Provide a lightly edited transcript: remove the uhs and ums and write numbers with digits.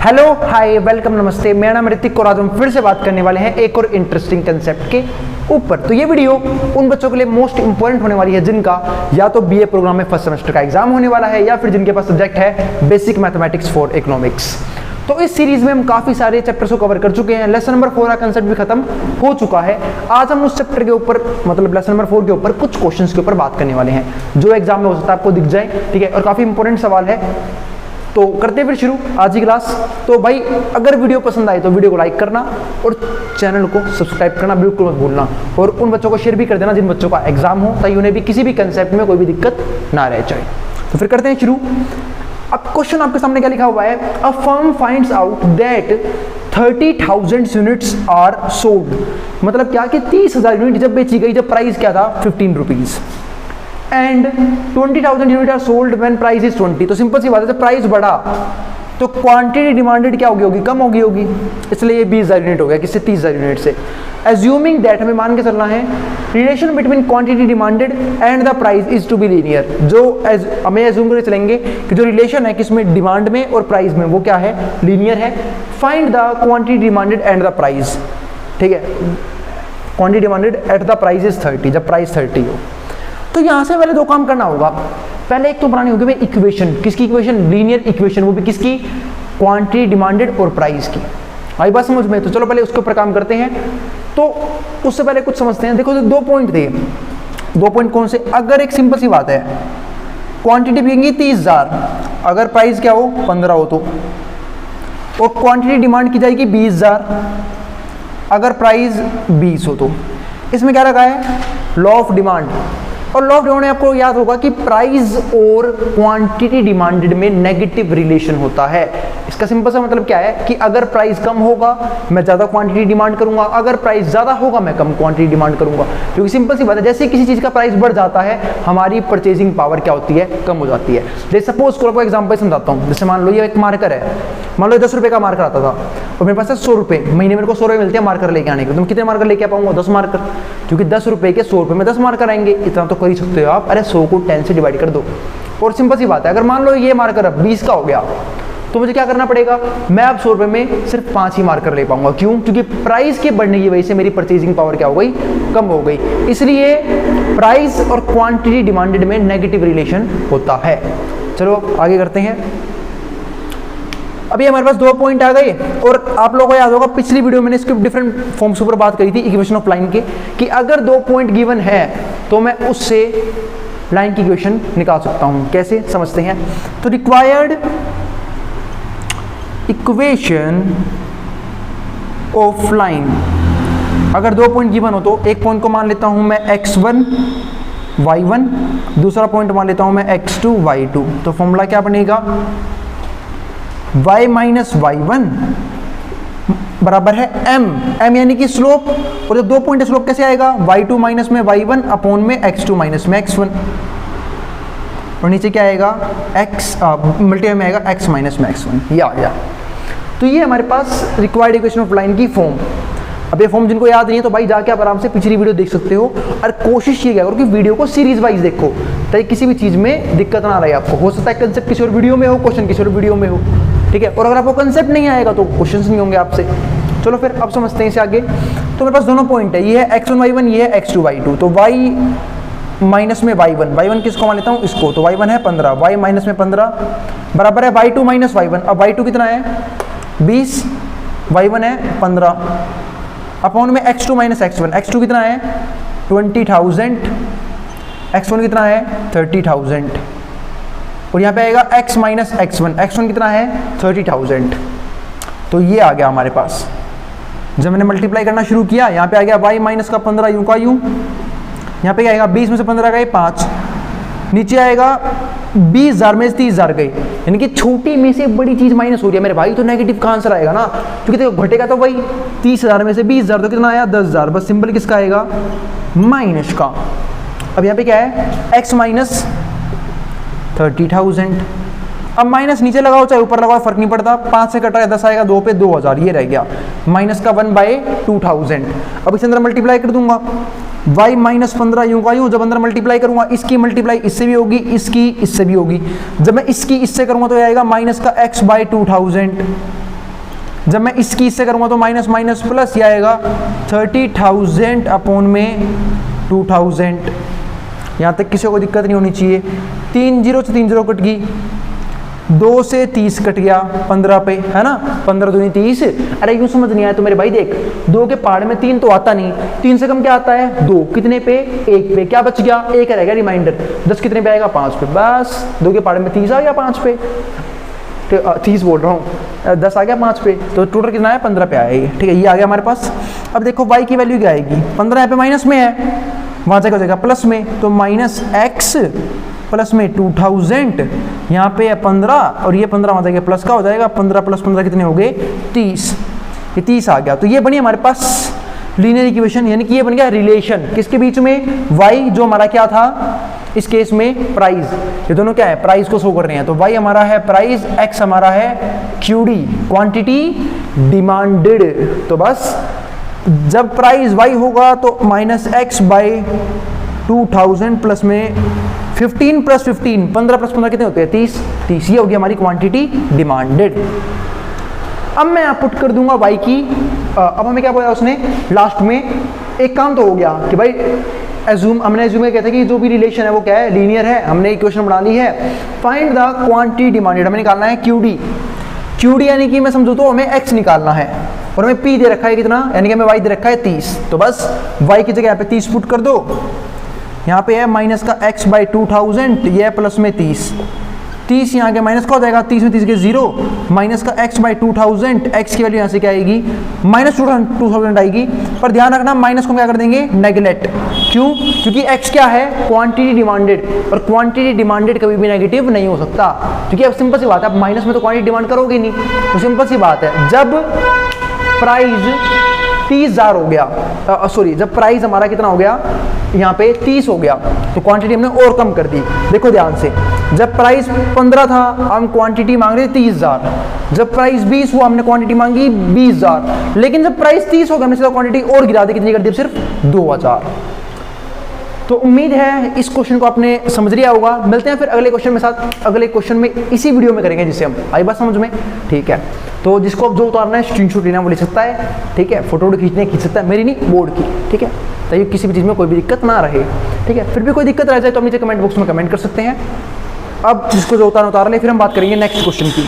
Hello hi welcome नमस्ते, मेरा नाम ऋतिक और आज हम फिर से बात करने वाले हैं एक और इंटरेस्टिंग कंसेप्ट के ऊपर। तो ये वीडियो उन बच्चों के लिए मोस्ट इंपॉर्टेंट होने वाली है जिनका या तो बीए प्रोग्राम में फर्स्ट सेमेस्टर का एग्जाम होने वाला है या फिर जिनके पास सब्जेक्ट है बेसिक मैथमेटिक्स फॉर इकोनॉमिक्स। तो इस सीरीज में हम काफी सारे चैप्टर्स को कवर कर चुके हैं। लेसन नंबर 4 का कंसेप्ट भी खत्म हो चुका है। आज हम उस चैप्टर के ऊपर मतलब लेसन नंबर 4 के ऊपर कुछ क्वेश्चंस के ऊपर बात करने वाले हैं जो एग्जाम में हो सकता है आपको दिख जाए, ठीक है, और काफी इंपॉर्टेंट सवाल है। तो करते हैं फिर शुरू आज की क्लास। तो भाई अगर वीडियो पसंद आए तो वीडियो को लाइक करना और चैनल को सब्सक्राइब करना बिल्कुल मत भूलना, और उन बच्चों को शेयर भी कर देना जिन बच्चों का एग्जाम हो, ताकि उन्हें भी किसी भी कंसेप्ट में कोई भी दिक्कत ना रह जाए। तो फिर करते हैं शुरू। अब क्वेश्चन आपके सामने क्या लिखा हुआ है, a firm finds out that 30,000 units are sold. मतलब क्या कि 30,000 यूनिट जब बेची गई जब प्राइस क्या था 15 rupees, and 20,000 unit are sold when price is 20। तो सिंपल सी बात है, जब प्राइस बढ़ा तो क्वांटिटी डिमांडेड क्या होगी कम होगी, इसलिए ये 20,000 यूनिट हो गया किससे 30,000 यूनिट से। एज्यूमिंग दैट, हमें मान के चलना है relation between quantity demanded and the price is to be linear. जो हमें एज्यूम करके चलेंगे कि जो रिलेशन है किसमें डिमांड में और प्राइस में वो क्या है लीनियर है। Find the quantity demanded and the price, ठीक है, quantity demanded at the price is 30, जब प्राइस 30 हो। तो यहां से पहले दो काम करना होगा। पहले एक तो बनानी होगी भाई इक्वेशन, किसकी इक्वेशन, लीनियर इक्वेशन, वो भी किसकी, क्वांटिटी डिमांडेड और प्राइस की। आई बात समझ में? तो चलो पहले उसके ऊपर काम करते हैं। तो उससे पहले कुछ समझते हैं। देखो तो दो पॉइंट थे, दो पॉइंट कौन से, अगर एक सिंपल सी बात है क्वांटिटी बिकेंगी 30,000 अगर प्राइस क्या हो 15 हो तो, और क्वांटिटी डिमांड की जाएगी 20,000 अगर प्राइस 20 हो तो। इसमें क्या रखा है, लॉ ऑफ डिमांड। और लॉ ऑफ डिमांड में आपको याद होगा कि प्राइस और क्वांटिटी डिमांडेड में नेगेटिव रिलेशन होता है। इसका सिंपल सा मतलब क्या है कि अगर प्राइस कम होगा मैं ज्यादा क्वांटिटी डिमांड करूंगा, अगर प्राइस ज्यादा होगा मैं कम क्वांटिटी डिमांड करूंगा। क्योंकि सिंपल सी बात है, जैसे किसी चीज का प्राइस बढ़ जाता है हमारी परचेजिंग पावर क्या होती है, कम हो जाती है। जैसे सपोज को आपको एग्जांपल समझाता हूं। जैसे मान लो ये एक मार्कर है, मान लो 10 रुपए का मार्कर आता था और मेरे पास है 100 रुपए, महीने मेरे को 100 रुपए मिलते हैं मार्कर लेके आने के। तुम कितने मार्कर लेके आ पाऊंगा, 10 मार्कर, क्योंकि 10 रुपए के 100 रुपए में 10 मार्कर आएंगे। इतना तो कर ही सकते हो आप। अरे 100 को 10 से डिवाइड कर दो। और सिंपल सी बात है, अगर मान लो ये मार्कर अब 20 का हो गया तो मुझे क्या करना पड़ेगा, मैं अब 100 रुपए में सिर्फ 5 ही मार्कर ले पाऊंगा। क्यों? क्योंकि प्राइस के बढ़ने की वजह से मेरी परचेजिंग पावर क्या हो गई, कम हो गई। इसलिए प्राइस और क्वांटिटी डिमांडेड में नेगेटिव रिलेशन होता है। चलो आगे करते हैं। अभी हमारे पास दो पॉइंट आ गए, और आप लोगों को याद होगा पिछली वीडियो मैंने इसके डिफरेंट फॉर्म्स ऊपर बात करी थी इक्वेशन ऑफ लाइन के, कि अगर दो पॉइंट गिवन है तो मैं उससे लाइन की इक्वेशन निकाल सकता हूं। कैसे समझते हैं। तो रिक्वायर्ड इक्वेशन ऑफ लाइन, अगर दो पॉइंट गिवन हो तो एक पॉइंट को मान लेता हूं मैं x1 y1, दूसरा पॉइंट मान लेता हूं मैं x2 y2। तो फॉर्मूला क्या बनेगा, y माइनस y1 बराबर है m यानी कि स्लोप, और जब दो पॉइंट स्लोप कैसे आएगा, y2 माइनस में y1 अपॉन में x2 माइनस में x1, और नीचे क्या आएगा x मल्टीप्लाई में आएगा x माइनस में x1, ये आ गया। तो ये हमारे पास रिक्वायर्ड इक्वेशन ऑफ लाइन की फॉर्म। अब ये फॉर्म जिनको याद नहीं है तो भाई जाके आप आराम से पिछली वीडियो देख सकते हो, और कोशिश ये करो कि वीडियो को सीरीज वाइज देखो ताकि किसी भी चीज में दिक्कत ना रहे आपको। हो सकता है कंसेप्ट किसी और वीडियो में हो, क्वेश्चन किसी और वीडियो में हो, ठीक है, और अगर आपको कंसेप्ट नहीं आएगा तो क्वेश्चंस नहीं होंगे आपसे। चलो फिर अब समझते हैं इसे आगे। तो मेरे पास दोनों पॉइंट है, ये है x1 y1, ये है x2 y2। तो y माइनस में y1 किसको मान लेता हूँ, इसको, तो y1 है 15, y माइनस में 15 बराबर है y2 माइनस y1। अब y2 कितना है 20, y1 है 15 अपॉन में x2 माइनस x1 कितना है 20,000, x1 कितना है 30,000, और यहाँ पे आएगा x माइनस x1 कितना है 30,000। तो ये आ गया हमारे पास। जब मैंने मल्टीप्लाई करना शुरू किया यहाँ पे आ गया y माइनस का 15 यूं का यूं, यहाँ पे क्या आएगा 20 में से 15 गए 5, नीचे आएगा 20,000 में से 30,000 गए, यानी कि छोटी में से बड़ी चीज माइनस हो रही है मेरे भाई, तो नेगेटिव का आंसर आएगा ना, क्योंकि देखो घटेगा तो वही 30,000 में से 20,000 तो कितना आया 10,000, बस सिंपल किसका आएगा माइनस का। अब यहाँ पे क्या है x माइनस 30,000। अब माइनस नीचे लगाओ चाहे ऊपर लगाओ फर्क नहीं पड़ता, 5 से कट रहा है 10 आएगा, 2 पे 2,000, ये रह गया माइनस का 1/2000। अब इसके अंदर मल्टीप्लाई कर दूंगा, y माइनस 15 यूं का यूं, जब अंदर मल्टीप्लाई करूंगा इसकी मल्टीप्लाई इससे भी होगी, इसकी इससे भी होगी, जब मैं इसकी इससे करूंगा तो आएगा माइनस का x/2000, जब मैं इसकी इससे करूँगा तो माइनस माइनस प्लस, ये आएगा 30,000 अपॉन में 2000। यहाँ तक किसी को दिक्कत नहीं होनी चाहिए। 3 0 से 3 0 कट गई, 2 से 30 कट गया 15 पे, है ना, 15 दूनी 30। अरे यूं समझ नहीं आया तो मेरे भाई देख, 2 के पहाड़ में 3 तो आता नहीं, 3 से कम क्या आता है 2, कितने पे 1 पे, क्या बच गया 1 रहेगा रिमाइंडर। 10 कितने पे आएगा 5 पे, बस 2 के पहाड़ में 30 आ गया 5 पे, 30 बोल रहा हूँ, 10 आ गया 5 पे, तो टोटल कितना है 15 पे आएगा, ठीक है, ये आ गया हमारे पास। अब देखो y की वैल्यू क्या आएगी, 15 यहाँ पे माइनस में है, वहाँ से क्या हो जाएगा प्लस में, तो माइनस एक्स प्लस में 2000, यहाँ पे है 15 और ये 15 वहाँ जाएगा प्लस का हो जाएगा, 15 प्लस 15 कितने हो गए 30, ये 30 आ गया। तो ये बनी हमारे पास लीनियर इक्वेशन, यानी कि ये बन गया रिलेशन किसके बीच में, y जो हमारा क्या था इस केस में प्राइस, ये दोनों क्या है प्राइस को शो कर रहे हैं, तो y हमारा है प्राइस, x हमारा है QD क्वांटिटी डिमांडेड। तो बस जब प्राइस y होगा तो माइनस एक्स बाई 2000 प्लस में 15 प्लस 15, 15 प्लस 15 कितने होते हैं 30, ये होगी हमारी क्वांटिटी डिमांडेड। अब मैं यहाँ पुट कर दूंगा y की, अब हमें क्या बोला उसने लास्ट में, एक काम तो हो गया कि भाई हमने एज्यूम किया था कि जो भी रिलेशन है वो क्या है लीनियर है, हमने इक्वेशन बना ली है। फाइंड द क्वांटिटी डिमांडेड, हमें निकालना है QD यानी कि मैं समझू तो हमें x निकालना है और हमें p दे रखा है कितना, यानी कि हमें y दे रखा है 30, तो बस y की जगह यहाँ पे 30 पुट कर दो, यहाँ पे है माइनस का x बाई 2000, ये है प्लस में 30 यहाँ के माइनस का हो जाएगा, 30 में 30 के 0, माइनस का x बाई 2000, x की वैल्यू यहाँ से क्या आएगी माइनस 2000 आएगी, पर ध्यान रखना माइनस को क्या कर देंगे नेगलेक्ट, क्यों, क्योंकि x क्या है क्वांटिटी डिमांडेड, और क्वांटिटी डिमांडेड कभी भी नेगेटिव नहीं हो सकता, क्योंकि अब सिंपल सी बात है, अब माइनस में तो क्वांटिटी डिमांड करोगे नहीं, तो सिंपल सी बात है, जब प्राइस 30,000 हो गया, सॉरी जब प्राइस हमारा कितना हो गया यहाँ पे 30 हो गया, तो क्वांटिटी हमने और कम कर दी। देखो ध्यान से, जब प्राइस 15 था हम क्वांटिटी मांग रहे थे 30,000, जब प्राइस 20 हुआ हमने क्वांटिटी मांगी 20,000, लेकिन जब प्राइस 30 हो गया हमने क्वांटिटी और गिरा दी, कितनी कर दी सिर्फ 2,000। तो उम्मीद है इस क्वेश्चन को आपने समझ लिया होगा। मिलते हैं फिर अगले क्वेश्चन में साथ, अगले क्वेश्चन में इसी वीडियो में करेंगे, जिससे हम आई बात समझ में, ठीक है। तो जिसको अब जो उतारना है स्क्रीनशॉट लेना वो ले सकता है, ठीक है, फोटो खींच सकता है, मेरी नहीं बोर्ड की, ठीक है, ताकि किसी भी चीज़ में कोई भी दिक्कत ना रहे, ठीक है। फिर भी कोई दिक्कत रह जाए तो नीचे कमेंट बॉक्स में कमेंट कर सकते हैं। अब जिसको जो उतार ले, फिर हम बात करेंगे नेक्स्ट क्वेश्चन की।